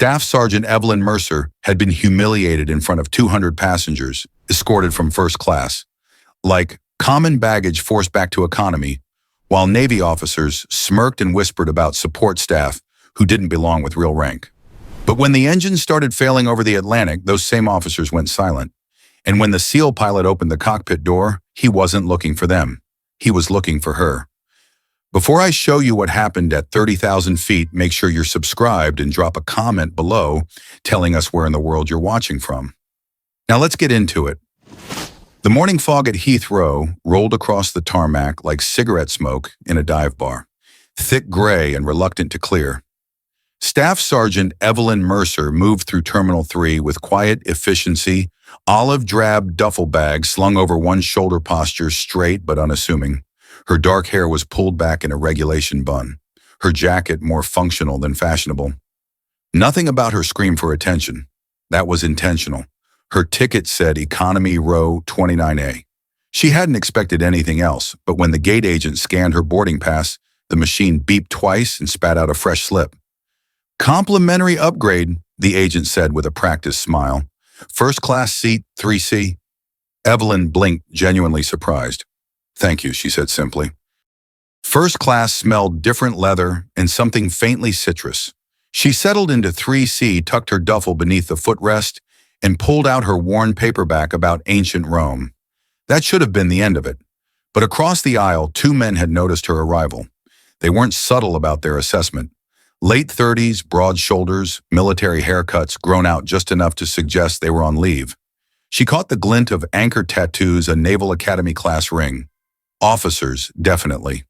Staff Sergeant Evelyn Mercer had been humiliated in front of 200 passengers, escorted from first class, like common baggage forced back to economy, while Navy officers smirked and whispered about support staff who didn't belong with real rank. But when the engines started failing over the Atlantic, those same officers went silent. And when the SEAL pilot opened the cockpit door, he wasn't looking for them. He was looking for her. Before I show you what happened at 30,000 feet, make sure you're subscribed and drop a comment below telling us where in the world you're watching from. Now let's get into it. The morning fog at Heathrow rolled across the tarmac like cigarette smoke in a dive bar, thick gray and reluctant to clear. Staff Sergeant Evelyn Mercer moved through Terminal 3 with quiet efficiency, olive drab duffel bag slung over one shoulder, posture straight but unassuming. Her dark hair was pulled back in a regulation bun, her jacket more functional than fashionable. Nothing about her screamed for attention. That was intentional. Her ticket said Economy Row 29A. She hadn't expected anything else, but when the gate agent scanned her boarding pass, the machine beeped twice and spat out a fresh slip. "Complimentary upgrade," the agent said with a practiced smile. "First class seat, 3C. Evelyn blinked, genuinely surprised. "Thank you," she said simply. First class smelled different leather and something faintly citrus. She settled into 3C, tucked her duffel beneath the footrest, and pulled out her worn paperback about ancient Rome. That should have been the end of it. But across the aisle, two men had noticed her arrival. They weren't subtle about their assessment. Late 30s, broad shoulders, military haircuts, grown out just enough to suggest they were on leave. She caught the glint of anchor tattoos, a Naval Academy class ring. Officers, definitely.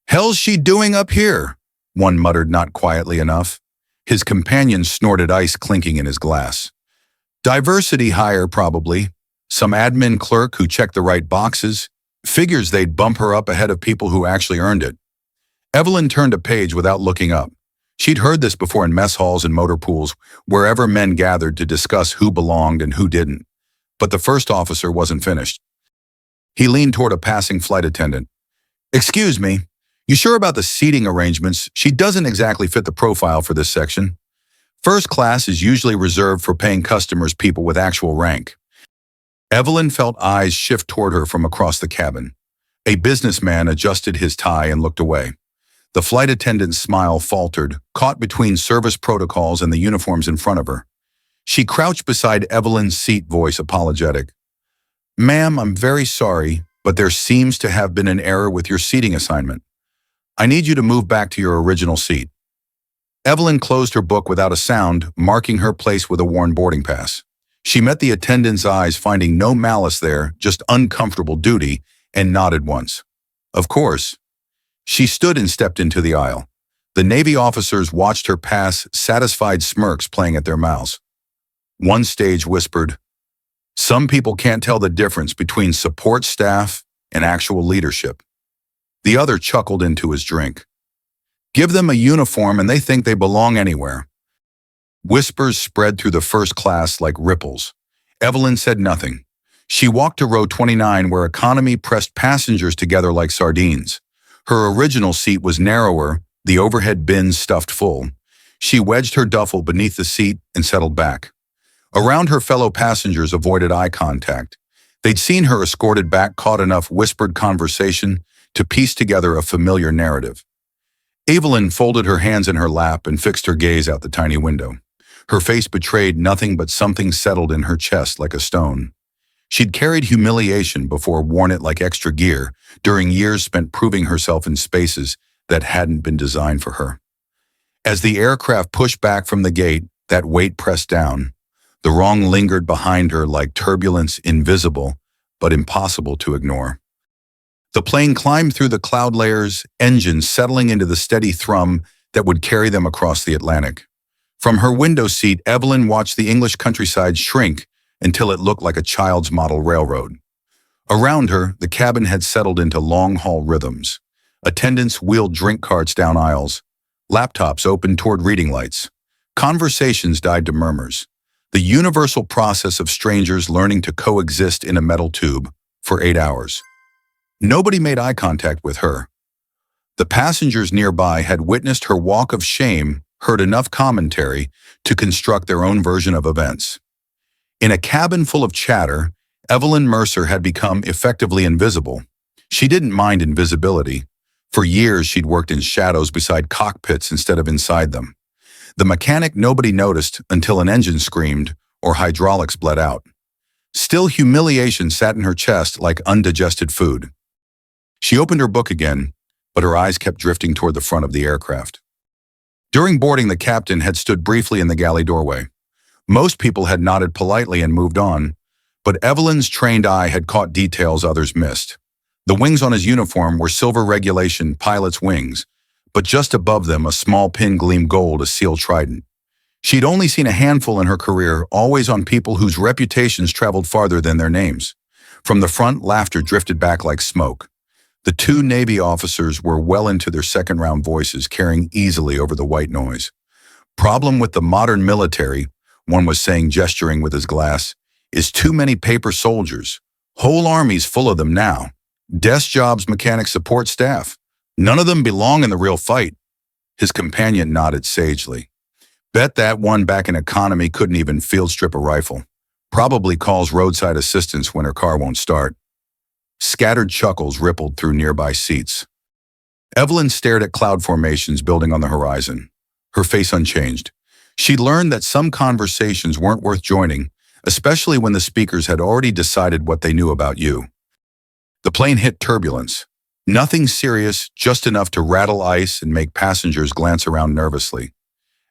"Hell's she doing up here?" one muttered not quietly enough. His companion snorted, ice clinking in his glass. "Diversity hire, probably. Some admin clerk who checked the right boxes. Figures they'd bump her up ahead of people who actually earned it." Evelyn turned a page without looking up. She'd heard this before in mess halls and motor pools, wherever men gathered to discuss who belonged and who didn't. But the first officer wasn't finished. He leaned toward a passing flight attendant. "Excuse me, you sure about the seating arrangements? She doesn't exactly fit the profile for this section. First class is usually reserved for paying customers, people with actual rank." Evelyn felt eyes shift toward her from across the cabin. A businessman adjusted his tie and looked away. The flight attendant's smile faltered, caught between service protocols and the uniforms in front of her. She crouched beside Evelyn's seat, voice apologetic. "Ma'am, I'm very sorry, but there seems to have been an error with your seating assignment. I need you to move back to your original seat." Evelyn closed her book without a sound, marking her place with a worn boarding pass. She met the attendant's eyes, finding no malice there, just uncomfortable duty, and nodded once. "Of course." She stood and stepped into the aisle. The Navy officers watched her pass, satisfied smirks playing at their mouths. One stage whispered, "Some people can't tell the difference between support staff and actual leadership." The other chuckled into his drink. "Give them a uniform and they think they belong anywhere." Whispers spread through the first class like ripples. Evelyn said nothing. She walked to row 29 where economy pressed passengers together like sardines. Her original seat was narrower, the overhead bins stuffed full. She wedged her duffel beneath the seat and settled back. Around her fellow passengers avoided eye contact. They'd seen her escorted back, caught enough whispered conversation to piece together a familiar narrative. Evelyn folded her hands in her lap and fixed her gaze out the tiny window. Her face betrayed nothing but something settled in her chest like a stone. She'd carried humiliation before, worn it like extra gear, during years spent proving herself in spaces that hadn't been designed for her. As the aircraft pushed back from the gate, that weight pressed down. The wrong lingered behind her like turbulence, invisible but impossible to ignore. The plane climbed through the cloud layers, engines settling into the steady thrum that would carry them across the Atlantic. From her window seat, Evelyn watched the English countryside shrink until it looked like a child's model railroad. Around her, the cabin had settled into long-haul rhythms. Attendants wheeled drink carts down aisles. Laptops opened toward reading lights. Conversations died to murmurs. The universal process of strangers learning to coexist in a metal tube for 8 hours. Nobody made eye contact with her. The passengers nearby had witnessed her walk of shame heard enough commentary to construct their own version of events. In a cabin full of chatter, Evelyn Mercer had become effectively invisible. She didn't mind invisibility. For years, she'd worked in shadows beside cockpits instead of inside them. The mechanic nobody noticed until an engine screamed or hydraulics bled out. Still, humiliation sat in her chest like undigested food. She opened her book again, but her eyes kept drifting toward the front of the aircraft. During boarding, the captain had stood briefly in the galley doorway. Most people had nodded politely and moved on, but Evelyn's trained eye had caught details others missed. The wings on his uniform were silver regulation pilot's wings, but just above them a small pin gleamed gold, a seal trident. She'd only seen a handful in her career, always on people whose reputations traveled farther than their names. From the front, laughter drifted back like smoke. The two Navy officers were well into their second-round voices, carrying easily over the white noise. Problem with the modern military, one was saying, gesturing with his glass, is too many paper soldiers. Whole armies full of them now. Desk jobs, mechanic support staff. None of them belong in the real fight. His companion nodded sagely. Bet that one back in economy couldn't even field strip a rifle. Probably calls roadside assistance when her car won't start. Scattered chuckles rippled through nearby seats. Evelyn stared at cloud formations building on the horizon, her face unchanged. She'd learned that some conversations weren't worth joining, especially when the speakers had already decided what they knew about you. The plane hit turbulence. Nothing serious, just enough to rattle ice and make passengers glance around nervously.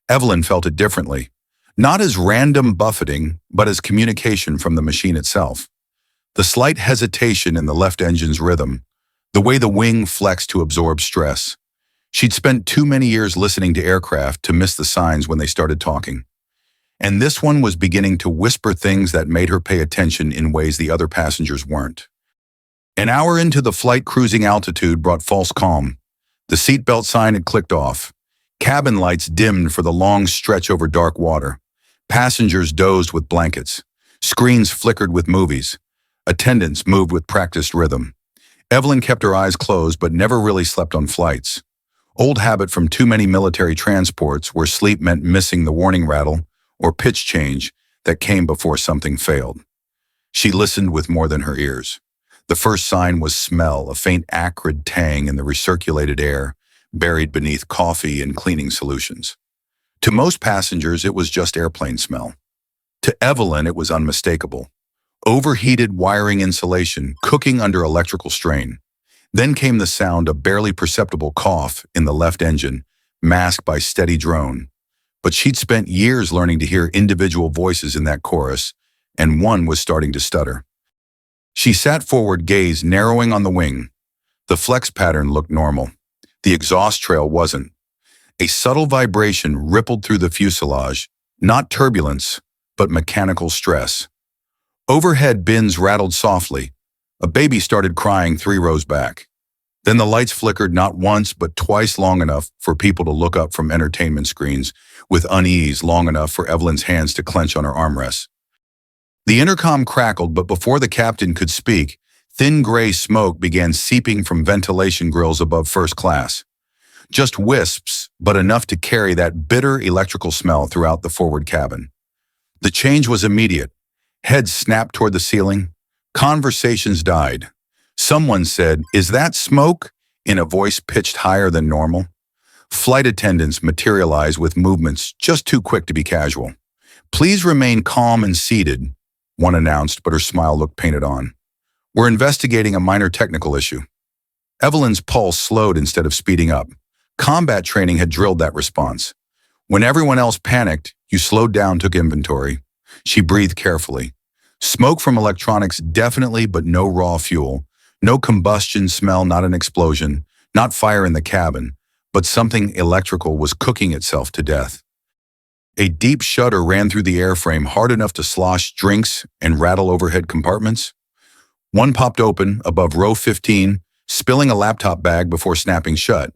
Evelyn felt it differently, not as random buffeting, but as communication from the machine itself. The slight hesitation in the left engine's rhythm, the way the wing flexed to absorb stress. She'd spent too many years listening to aircraft to miss the signs when they started talking. And this one was beginning to whisper things that made her pay attention in ways the other passengers weren't. An hour into the flight, cruising altitude brought false calm. The seatbelt sign had clicked off. Cabin lights dimmed for the long stretch over dark water. Passengers dozed with blankets. Screens flickered with movies. Attendants moved with practiced rhythm. Evelyn kept her eyes closed but never really slept on flights. Old habit from too many military transports where sleep meant missing the warning rattle or pitch change that came before something failed. She listened with more than her ears. The first sign was smell, a faint acrid tang in the recirculated air, buried beneath coffee and cleaning solutions. To most passengers, it was just airplane smell. To Evelyn, it was unmistakable. Overheated wiring insulation cooking under electrical strain. Then came the sound of barely perceptible cough in the left engine, masked by steady drone. But she'd spent years learning to hear individual voices in that chorus, and one was starting to stutter. She sat forward, gaze narrowing on the wing. The flex pattern looked normal. The exhaust trail wasn't. A subtle vibration rippled through the fuselage, not turbulence, but mechanical stress. Overhead bins rattled softly. A baby started crying 3 rows back. Then the lights flickered not once but twice, long enough for people to look up from entertainment screens, with unease long enough for Evelyn's hands to clench on her armrests. The intercom crackled, but before the captain could speak, thin gray smoke began seeping from ventilation grills above first class. Just wisps, but enough to carry that bitter electrical smell throughout the forward cabin. The change was immediate. Heads snapped toward the ceiling. Conversations died. Someone said, "Is that smoke?" in a voice pitched higher than normal. Flight attendants materialized with movements just too quick to be casual. "Please remain calm and seated," one announced, but her smile looked painted on. "We're investigating a minor technical issue." Evelyn's pulse slowed instead of speeding up. Combat training had drilled that response. When everyone else panicked, you slowed down, took inventory. She breathed carefully. Smoke from electronics definitely, but no raw fuel. No combustion smell, not an explosion. Not fire in the cabin, but something electrical was cooking itself to death. A deep shudder ran through the airframe, hard enough to slosh drinks and rattle overhead compartments. One popped open above row 15, spilling a laptop bag before snapping shut.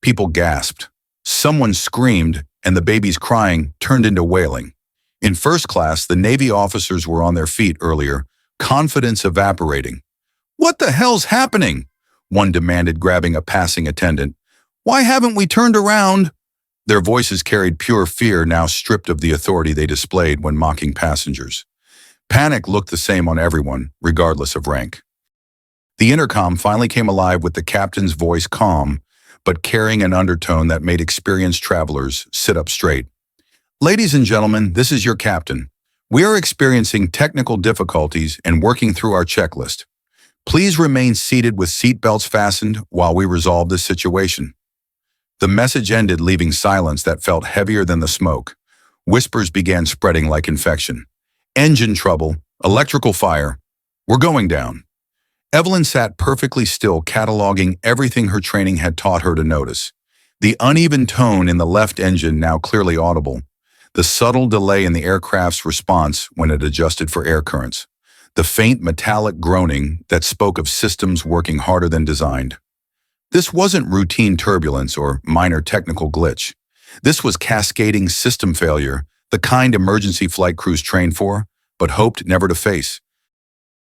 People gasped. Someone screamed, and the baby's crying turned into wailing. In first class, the Navy officers were on their feet earlier, confidence evaporating. "What the hell's happening?" one demanded, grabbing a passing attendant. "Why haven't we turned around?" Their voices carried pure fear, now stripped of the authority they displayed when mocking passengers. Panic looked the same on everyone, regardless of rank. The intercom finally came alive with the captain's voice calm, but carrying an undertone that made experienced travelers sit up straight. Ladies and gentlemen, this is your captain. We are experiencing technical difficulties and working through our checklist. Please remain seated with seatbelts fastened while we resolve this situation. The message ended, leaving silence that felt heavier than the smoke. Whispers began spreading like infection. Engine trouble, electrical fire. We're going down. Evelyn sat perfectly still, cataloging everything her training had taught her to notice. The uneven tone in the left engine, now clearly audible. The subtle delay in the aircraft's response when it adjusted for air currents. The faint metallic groaning that spoke of systems working harder than designed. This wasn't routine turbulence or minor technical glitch. This was cascading system failure, the kind emergency flight crews train for, but hoped never to face.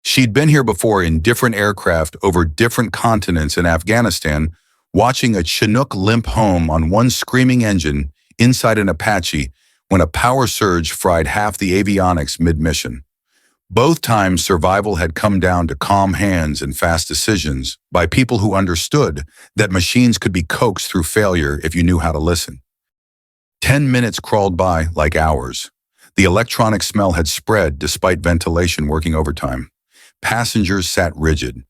She'd been here before in different aircraft over different continents in Afghanistan, watching a Chinook limp home on one screaming engine inside an Apache when a power surge fried half the avionics mid-mission. Both times, survival had come down to calm hands and fast decisions by people who understood that machines could be coaxed through failure if you knew how to listen. 10 minutes crawled by like hours. The electronic smell had spread despite ventilation working overtime. Passengers sat rigid.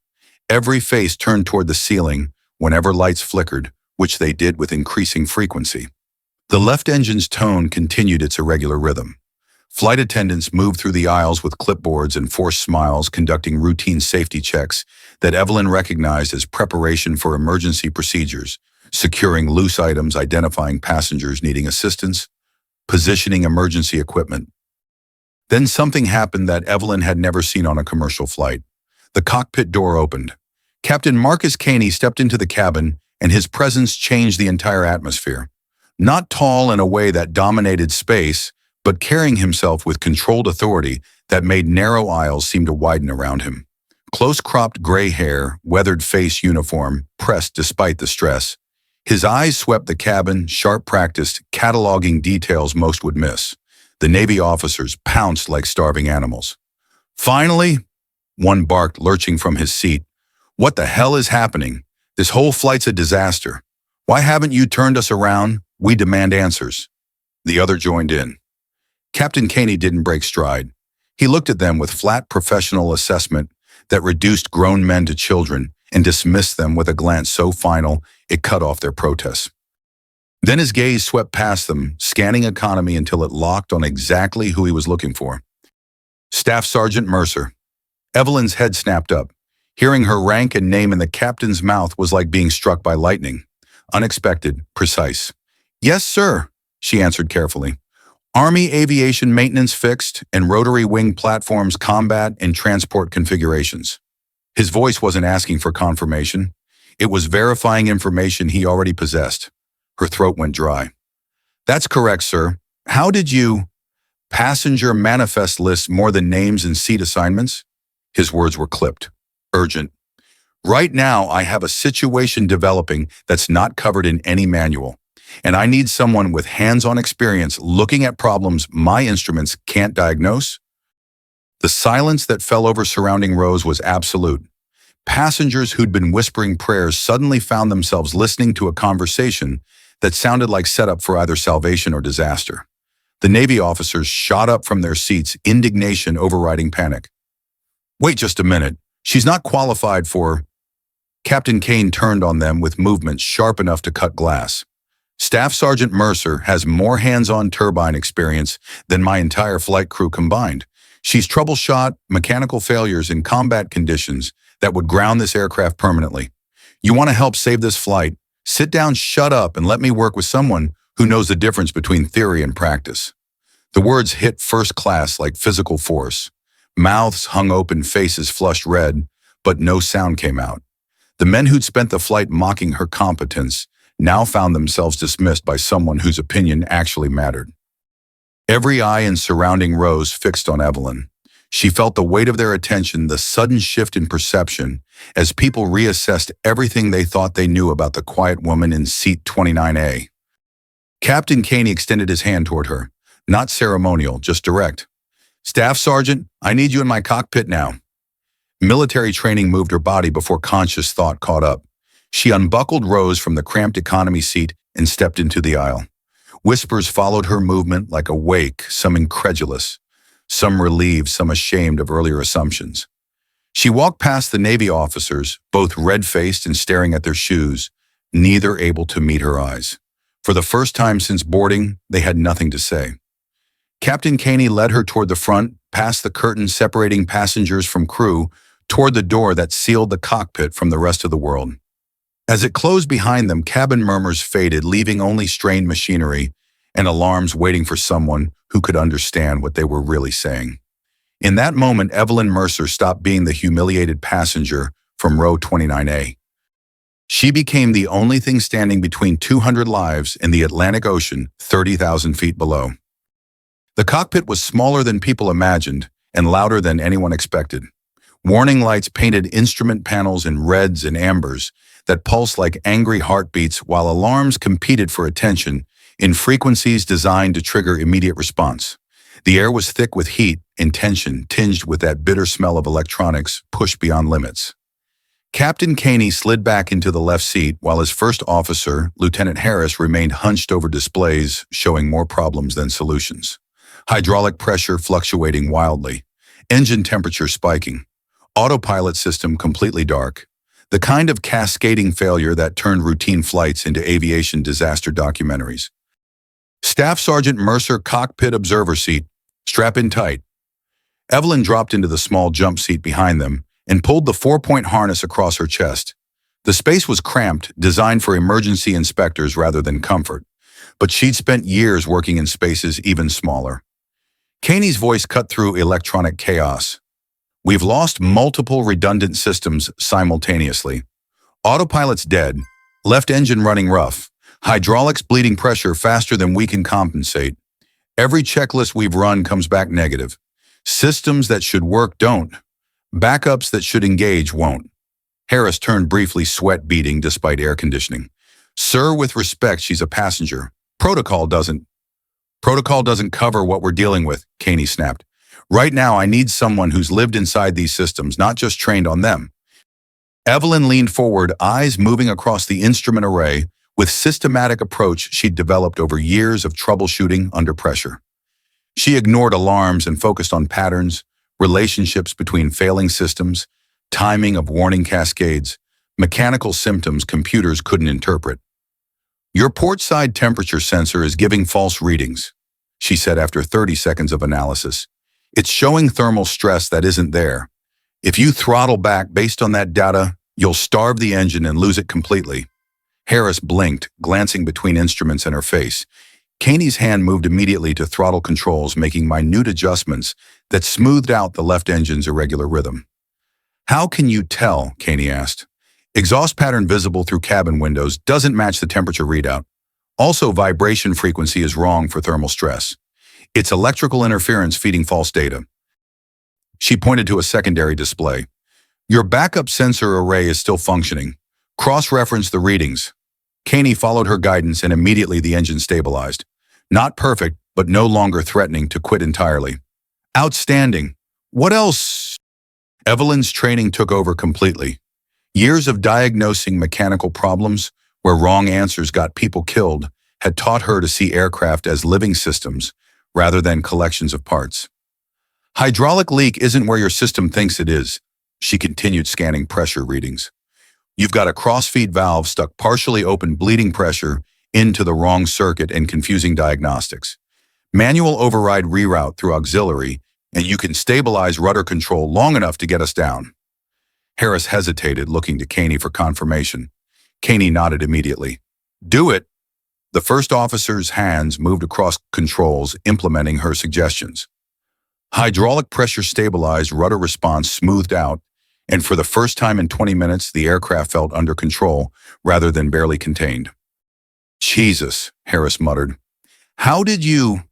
Every face turned toward the ceiling whenever lights flickered, which they did with increasing frequency. The left engine's tone continued its irregular rhythm. Flight attendants moved through the aisles with clipboards and forced smiles, conducting routine safety checks that Evelyn recognized as preparation for emergency procedures, securing loose items, identifying passengers needing assistance, positioning emergency equipment. Then something happened that Evelyn had never seen on a commercial flight. The cockpit door opened. Captain Marcus Caney stepped into the cabin, and his presence changed the entire atmosphere. Not tall in a way that dominated space, but carrying himself with controlled authority that made narrow aisles seem to widen around him. Close-cropped gray hair, weathered face, uniform, pressed despite the stress. His eyes swept the cabin, sharp-practiced, cataloging details most would miss. The Navy officers pounced like starving animals. "Finally," one barked, lurching from his seat. "What the hell is happening? This whole flight's a disaster. Why haven't you turned us around? We demand answers." The other joined in. Captain Caney didn't break stride. He looked at them with flat professional assessment that reduced grown men to children and dismissed them with a glance so final it cut off their protests. Then his gaze swept past them, scanning economy until it locked on exactly who he was looking for. Staff Sergeant Mercer. Evelyn's head snapped up. Hearing her rank and name in the captain's mouth was like being struck by lightning. Unexpected, precise. "Yes, sir," she answered carefully. "Army aviation maintenance fixed and rotary wing platforms combat and transport configurations." His voice wasn't asking for confirmation. It was verifying information he already possessed. Her throat went dry. "That's correct, sir. How did you—" "Passenger manifest lists more than names and seat assignments?" His words were clipped. Urgent. "Right now, I have a situation developing that's not covered in any manual, and I need someone with hands-on experience looking at problems my instruments can't diagnose." The silence that fell over surrounding rows was absolute. Passengers who'd been whispering prayers suddenly found themselves listening to a conversation that sounded like setup for either salvation or disaster. The Navy officers shot up from their seats, indignation overriding panic. "Wait just a minute. She's not qualified for—" Captain Kane turned on them with movements sharp enough to cut glass. "Staff Sergeant Mercer has more hands-on turbine experience than my entire flight crew combined. She's troubleshot mechanical failures in combat conditions that would ground this aircraft permanently. You want to help save this flight? Sit down, shut up, and let me work with someone who knows the difference between theory and practice." The words hit first class like physical force. Mouths hung open, faces flushed red, but no sound came out. The men who'd spent the flight mocking her competence now found themselves dismissed by someone whose opinion actually mattered. Every eye in surrounding rows fixed on Evelyn. She felt the weight of their attention, the sudden shift in perception, as people reassessed everything they thought they knew about the quiet woman in seat 29A. Captain Caney extended his hand toward her. Not ceremonial, just direct. Staff Sergeant, I need you in my cockpit now. Military training moved her body before conscious thought caught up. She unbuckled Rose from the cramped economy seat and stepped into the aisle. Whispers followed her movement like a wake, some incredulous, some relieved, some ashamed of earlier assumptions. She walked past the Navy officers, both red-faced and staring at their shoes, neither able to meet her eyes. For the first time since boarding, they had nothing to say. Captain Caney led her toward the front, past the curtain separating passengers from crew, toward the door that sealed the cockpit from the rest of the world. As it closed behind them, cabin murmurs faded, leaving only strained machinery and alarms waiting for someone who could understand what they were really saying. In that moment, Evelyn Mercer stopped being the humiliated passenger from row 29A. She became the only thing standing between 200 lives in the Atlantic Ocean, 30,000 feet below. The cockpit was smaller than people imagined and louder than anyone expected. Warning lights painted instrument panels in reds and ambers that pulsed like angry heartbeats, while alarms competed for attention in frequencies designed to trigger immediate response. The air was thick with heat and tension, tinged with that bitter smell of electronics pushed beyond limits. Captain Caney slid back into the left seat while his first officer, Lieutenant Harris, remained hunched over displays showing more problems than solutions. Hydraulic pressure fluctuating wildly, engine temperature spiking, autopilot system completely dark, the kind of cascading failure that turned routine flights into aviation disaster documentaries. Staff Sergeant Mercer, cockpit observer seat, strap in tight. Evelyn dropped into the small jump seat behind them and pulled the 4-point harness across her chest. The space was cramped, designed for emergency inspectors rather than comfort, but she'd spent years working in spaces even smaller. Caney's voice cut through electronic chaos. We've lost multiple redundant systems simultaneously. Autopilot's dead, left engine running rough, hydraulics bleeding pressure faster than we can compensate. Every checklist we've run comes back negative. Systems that should work don't. Backups that should engage won't. Harris turned briefly, sweat beading despite air conditioning. Sir, with respect, she's a passenger. Protocol doesn't cover what we're dealing with, Caney snapped. Right now, I need someone who's lived inside these systems, not just trained on them. Evelyn leaned forward, eyes moving across the instrument array with systematic approach she'd developed over years of troubleshooting under pressure. She ignored alarms and focused on patterns, relationships between failing systems, timing of warning cascades, mechanical symptoms computers couldn't interpret. Your port side temperature sensor is giving false readings, she said after 30 seconds of analysis. It's showing thermal stress that isn't there. If you throttle back based on that data, you'll starve the engine and lose it completely. Harris blinked, glancing between instruments and her face. Caney's hand moved immediately to throttle controls, making minute adjustments that smoothed out the left engine's irregular rhythm. How can you tell? Caney asked. Exhaust pattern visible through cabin windows doesn't match the temperature readout. Also, vibration frequency is wrong for thermal stress. It's electrical interference feeding false data. She pointed to a secondary display. Your backup sensor array is still functioning. Cross-reference the readings. Caney followed her guidance and immediately the engine stabilized. Not perfect, but no longer threatening to quit entirely. Outstanding. What else? Evelyn's training took over completely. Years of diagnosing mechanical problems, where wrong answers got people killed, had taught her to see aircraft as living systems rather than collections of parts. Hydraulic leak isn't where your system thinks it is, she continued scanning pressure readings. You've got a cross-feed valve stuck partially open, bleeding pressure into the wrong circuit and confusing diagnostics. Manual override reroute through auxiliary, and you can stabilize rudder control long enough to get us down. Harris hesitated, looking to Caney for confirmation. Caney nodded immediately. Do it. The first officer's hands moved across controls, implementing her suggestions. Hydraulic pressure stabilized, rudder response smoothed out, and for the first time in 20 minutes, the aircraft felt under control rather than barely contained. Jesus, Harris muttered. How did you...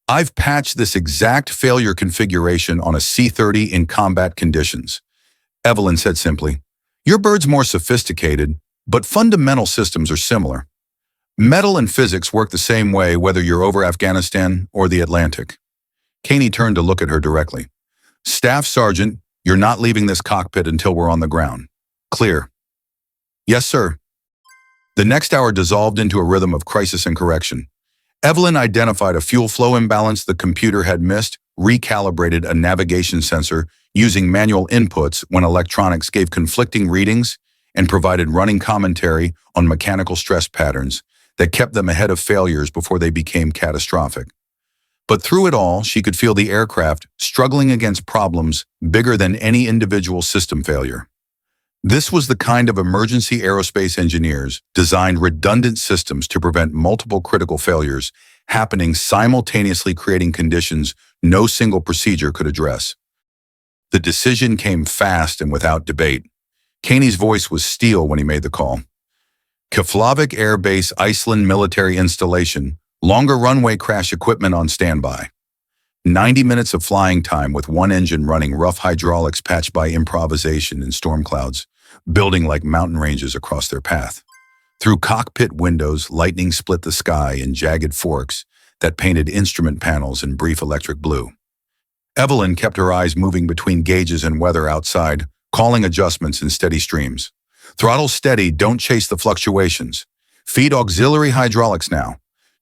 I've patched this exact failure configuration on a C-30 in combat conditions. Evelyn said simply. Your bird's more sophisticated, but fundamental systems are similar. Metal and physics work the same way whether you're over Afghanistan or the Atlantic. Caney turned to look at her directly. Staff Sergeant, you're not leaving this cockpit until we're on the ground. Clear. Yes, sir. The next hour dissolved into a rhythm of crisis and correction. Evelyn identified a fuel flow imbalance the computer had missed, recalibrated a navigation sensor using manual inputs when electronics gave conflicting readings, and provided running commentary on mechanical stress patterns that kept them ahead of failures before they became catastrophic. But through it all, she could feel the aircraft struggling against problems bigger than any individual system failure. This was the kind of emergency aerospace engineers designed redundant systems to prevent multiple critical failures happening simultaneously, creating conditions no single procedure could address. The decision came fast and without debate. Caney's voice was steel when he made the call. Keflavik Air Base, Iceland military installation, longer runway crash equipment on standby. 90 minutes of flying time with one engine running, rough hydraulics patched by improvisation and storm clouds, building like mountain ranges across their path. Through cockpit windows, lightning split the sky in jagged forks that painted instrument panels in brief electric blue. Evelyn kept her eyes moving between gauges and weather outside, calling adjustments in steady streams. Throttle steady, don't chase the fluctuations. Feed auxiliary hydraulics now.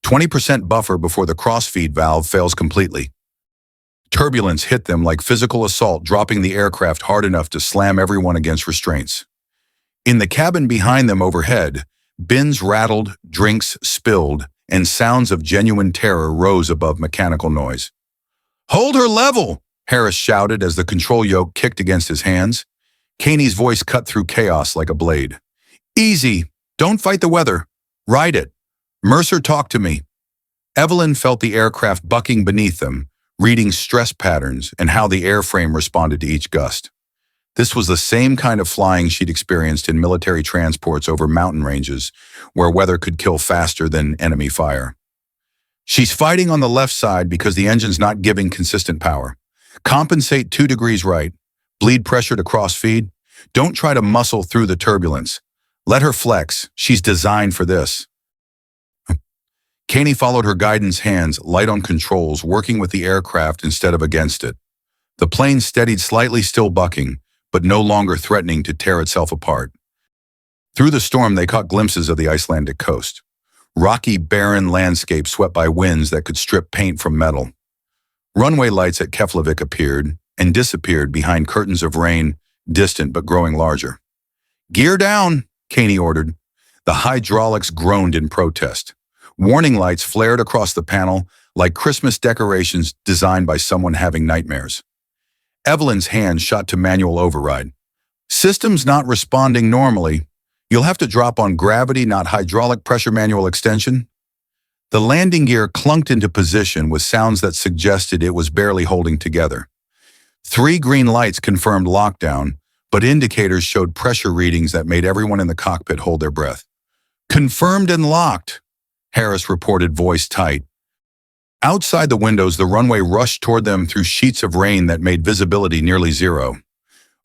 20% buffer before the crossfeed valve fails completely. Turbulence hit them like physical assault, dropping the aircraft hard enough to slam everyone against restraints. In the cabin behind them overhead, bins rattled, drinks spilled, and sounds of genuine terror rose above mechanical noise. Hold her level, Harris shouted as the control yoke kicked against his hands. Caney's voice cut through chaos like a blade. Easy, don't fight the weather. Ride it. Mercer, talk to me. Evelyn felt the aircraft bucking beneath them, reading stress patterns and how the airframe responded to each gust. This was the same kind of flying she'd experienced in military transports over mountain ranges, where weather could kill faster than enemy fire. She's fighting on the left side because the engine's not giving consistent power. Compensate 2 degrees right. Bleed pressure to crossfeed. Don't try to muscle through the turbulence. Let her flex. She's designed for this. Caney followed her guidance hands, light on controls, working with the aircraft instead of against it. The plane steadied slightly, still bucking, but no longer threatening to tear itself apart. Through the storm, they caught glimpses of the Icelandic coast. Rocky, barren landscape swept by winds that could strip paint from metal. Runway lights at Keflavik appeared and disappeared behind curtains of rain, distant but growing larger. Gear down, Caney ordered. The hydraulics groaned in protest. Warning lights flared across the panel like Christmas decorations designed by someone having nightmares. Evelyn's hand shot to manual override. Systems not responding normally. You'll have to drop on gravity, not hydraulic pressure. Manual extension. The landing gear clunked into position with sounds that suggested it was barely holding together. 3 green lights confirmed lockdown, but indicators showed pressure readings that made everyone in the cockpit hold their breath. Confirmed and locked, Harris reported, voice tight. Outside the windows, the runway rushed toward them through sheets of rain that made visibility nearly zero.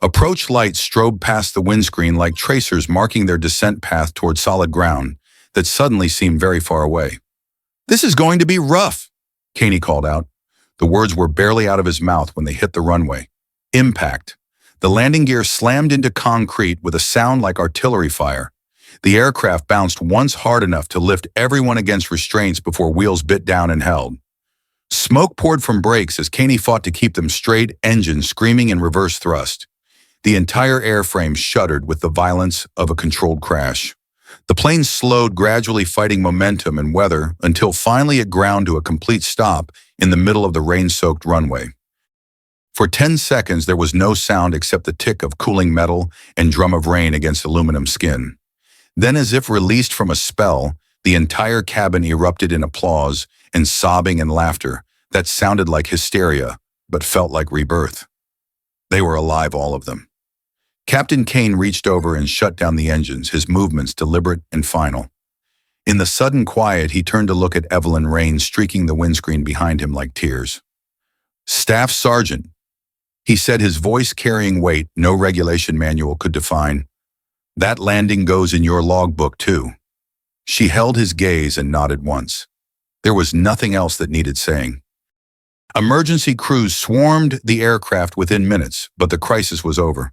Approach lights strobed past the windscreen like tracers marking their descent path toward solid ground that suddenly seemed very far away. This is going to be rough, Caney called out. The words were barely out of his mouth when they hit the runway. Impact. The landing gear slammed into concrete with a sound like artillery fire. The aircraft bounced once hard enough to lift everyone against restraints before wheels bit down and held. Smoke poured from brakes as Caney fought to keep them straight, engines screaming in reverse thrust. The entire airframe shuddered with the violence of a controlled crash. The plane slowed, gradually fighting momentum and weather until finally it ground to a complete stop in the middle of the rain-soaked runway. For 10 seconds, there was no sound except the tick of cooling metal and drum of rain against aluminum skin. Then, as if released from a spell, the entire cabin erupted in applause and sobbing and laughter that sounded like hysteria, but felt like rebirth. They were alive, all of them. Captain Kane reached over and shut down the engines, his movements deliberate and final. In the sudden quiet, he turned to look at Evelyn, rain streaking the windscreen behind him like tears. Staff Sergeant, he said, his voice carrying weight no regulation manual could define. That landing goes in your logbook too. She held his gaze and nodded once. There was nothing else that needed saying. Emergency crews swarmed the aircraft within minutes, but the crisis was over.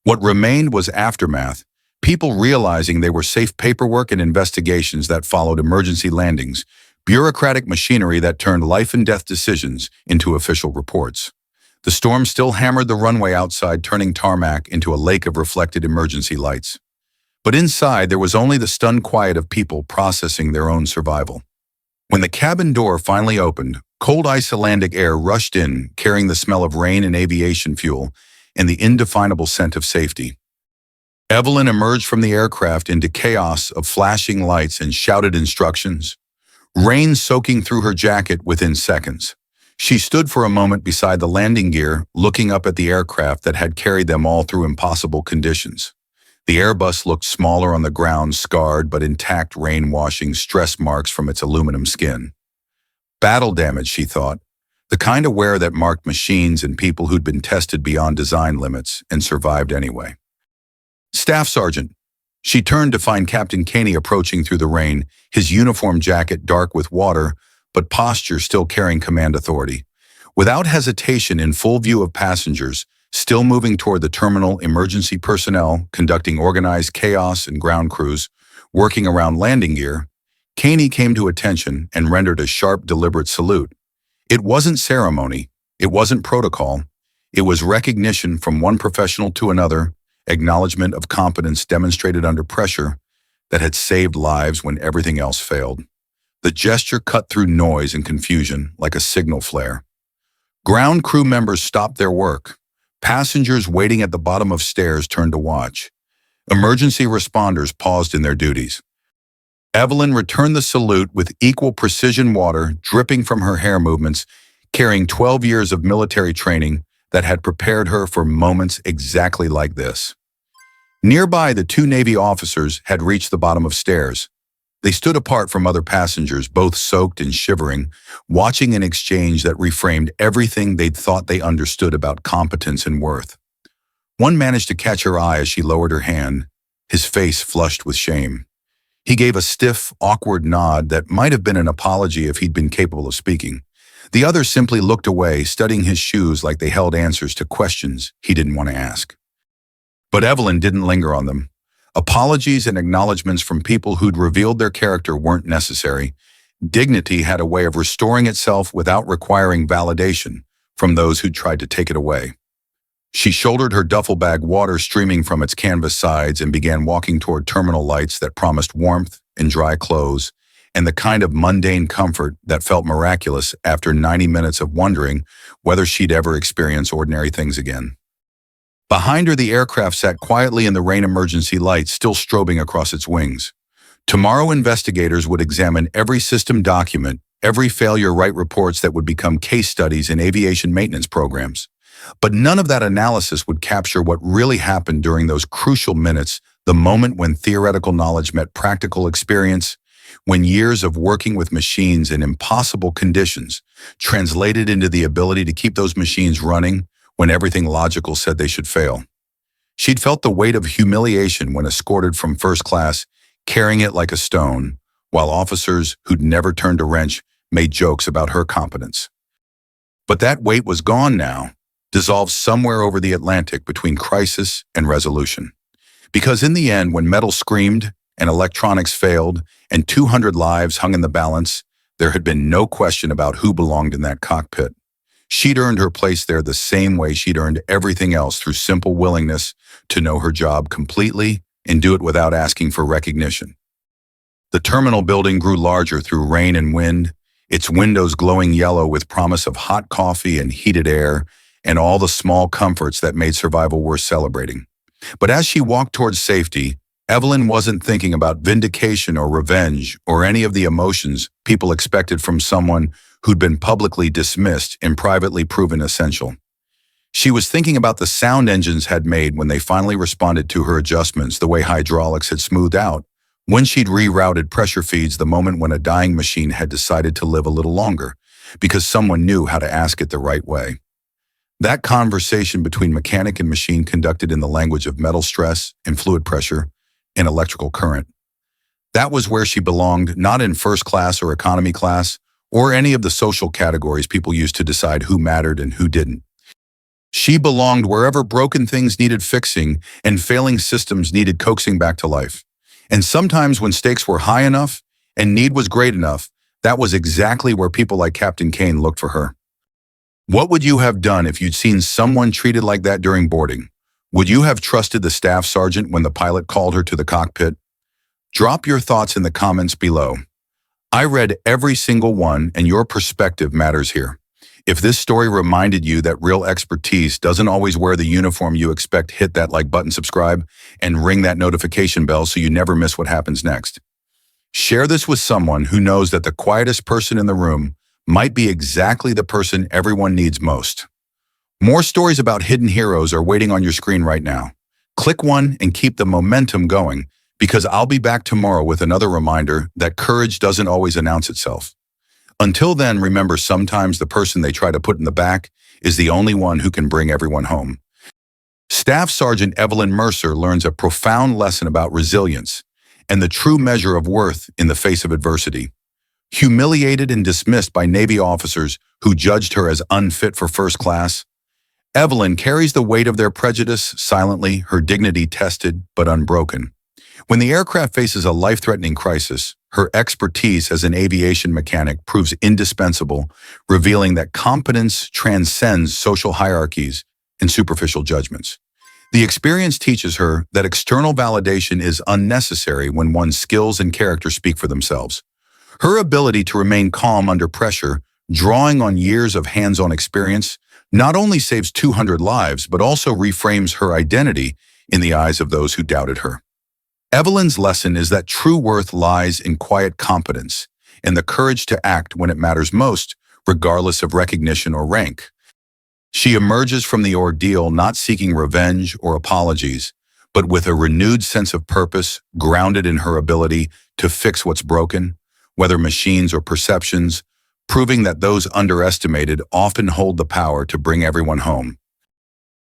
What remained was aftermath, people realizing they were safe paperwork and investigations that followed emergency landings, bureaucratic machinery that turned life and death decisions into official reports. The storm still hammered the runway outside, turning tarmac into a lake of reflected emergency lights. But inside, there was only the stunned quiet of people processing their own survival. When the cabin door finally opened, cold Icelandic air rushed in, carrying the smell of rain and aviation fuel and the indefinable scent of safety. Evelyn emerged from the aircraft into chaos of flashing lights and shouted instructions, rain soaking through her jacket within seconds. She stood for a moment beside the landing gear, looking up at the aircraft that had carried them all through impossible conditions. The Airbus looked smaller on the ground, scarred but intact rain-washing stress marks from its aluminum skin. Battle damage, she thought, the kind of wear that marked machines and people who'd been tested beyond design limits and survived anyway. Staff Sergeant. She turned to find Captain Caney approaching through the rain, his uniform jacket dark with water, but posture still carrying command authority. Without hesitation, in full view of passengers, still moving toward the terminal, emergency personnel, conducting organized chaos and ground crews, working around landing gear, Caney came to attention and rendered a sharp, deliberate salute. It wasn't ceremony, it wasn't protocol, it was recognition from one professional to another, acknowledgement of competence demonstrated under pressure that had saved lives when everything else failed. The gesture cut through noise and confusion like a signal flare. Ground crew members stopped their work. Passengers waiting at the bottom of stairs turned to watch. Emergency responders paused in their duties. Evelyn returned the salute with equal precision, water dripping from her hair movements, carrying 12 years of military training that had prepared her for moments exactly like this. Nearby, the two Navy officers had reached the bottom of stairs. They stood apart from other passengers, both soaked and shivering, watching an exchange that reframed everything they'd thought they understood about competence and worth. One managed to catch her eye as she lowered her hand, his face flushed with shame. He gave a stiff, awkward nod that might have been an apology if he'd been capable of speaking. The other simply looked away, studying his shoes like they held answers to questions he didn't want to ask. But Evelyn didn't linger on them. Apologies and acknowledgments from people who'd revealed their character weren't necessary. Dignity had a way of restoring itself without requiring validation from those who'd tried to take it away. She shouldered her duffel bag, water streaming from its canvas sides, and began walking toward terminal lights that promised warmth and dry clothes, and the kind of mundane comfort that felt miraculous after 90 minutes of wondering whether she'd ever experience ordinary things again. Behind her, the aircraft sat quietly in the rain, emergency lights still strobing across its wings. Tomorrow, investigators would examine every system document, every failure, write reports that would become case studies in aviation maintenance programs. But none of that analysis would capture what really happened during those crucial minutes, the moment when theoretical knowledge met practical experience, when years of working with machines in impossible conditions translated into the ability to keep those machines running when everything logical said they should fail. She'd felt the weight of humiliation when escorted from first class, carrying it like a stone, while officers who'd never turned a wrench made jokes about her competence. But that weight was gone now, dissolved somewhere over the Atlantic between crisis and resolution. Because in the end, when metal screamed and electronics failed and 200 lives hung in the balance, there had been no question about who belonged in that cockpit. She'd earned her place there the same way she'd earned everything else, through simple willingness to know her job completely and do it without asking for recognition. The terminal building grew larger through rain and wind, its windows glowing yellow with promise of hot coffee and heated air, and all the small comforts that made survival worth celebrating. But as she walked towards safety, Evelyn wasn't thinking about vindication or revenge or any of the emotions people expected from someone who'd been publicly dismissed and privately proven essential. She was thinking about the sound engines had made when they finally responded to her adjustments, the way hydraulics had smoothed out, when she'd rerouted pressure feeds, the moment when a dying machine had decided to live a little longer, because someone knew how to ask it the right way. That conversation between mechanic and machine, conducted in the language of metal stress and fluid pressure and electrical current. That was where she belonged, not in first class or economy class, or any of the social categories people used to decide who mattered and who didn't. She belonged wherever broken things needed fixing and failing systems needed coaxing back to life. And sometimes when stakes were high enough and need was great enough, that was exactly where people like Captain Kane looked for her. What would you have done if you'd seen someone treated like that during boarding? Would you have trusted the staff sergeant when the pilot called her to the cockpit? Drop your thoughts in the comments below. I read every single one, and your perspective matters here. If this story reminded you that real expertise doesn't always wear the uniform you expect, hit that like button, subscribe, and ring that notification bell so you never miss what happens next. Share this with someone who knows that the quietest person in the room might be exactly the person everyone needs most. More stories about hidden heroes are waiting on your screen right now. Click one and keep the momentum going, because I'll be back tomorrow with another reminder that courage doesn't always announce itself. Until then, remember, sometimes the person they try to put in the back is the only one who can bring everyone home. Staff Sergeant Evelyn Mercer learns a profound lesson about resilience and the true measure of worth in the face of adversity. Humiliated and dismissed by Navy officers who judged her as unfit for first class, Evelyn carries the weight of their prejudice silently, her dignity tested but unbroken. When the aircraft faces a life-threatening crisis, her expertise as an aviation mechanic proves indispensable, revealing that competence transcends social hierarchies and superficial judgments. The experience teaches her that external validation is unnecessary when one's skills and character speak for themselves. Her ability to remain calm under pressure, drawing on years of hands-on experience, not only saves 200 lives, but also reframes her identity in the eyes of those who doubted her. Evelyn's lesson is that true worth lies in quiet competence and the courage to act when it matters most, regardless of recognition or rank. She emerges from the ordeal not seeking revenge or apologies, but with a renewed sense of purpose grounded in her ability to fix what's broken, whether machines or perceptions, proving that those underestimated often hold the power to bring everyone home.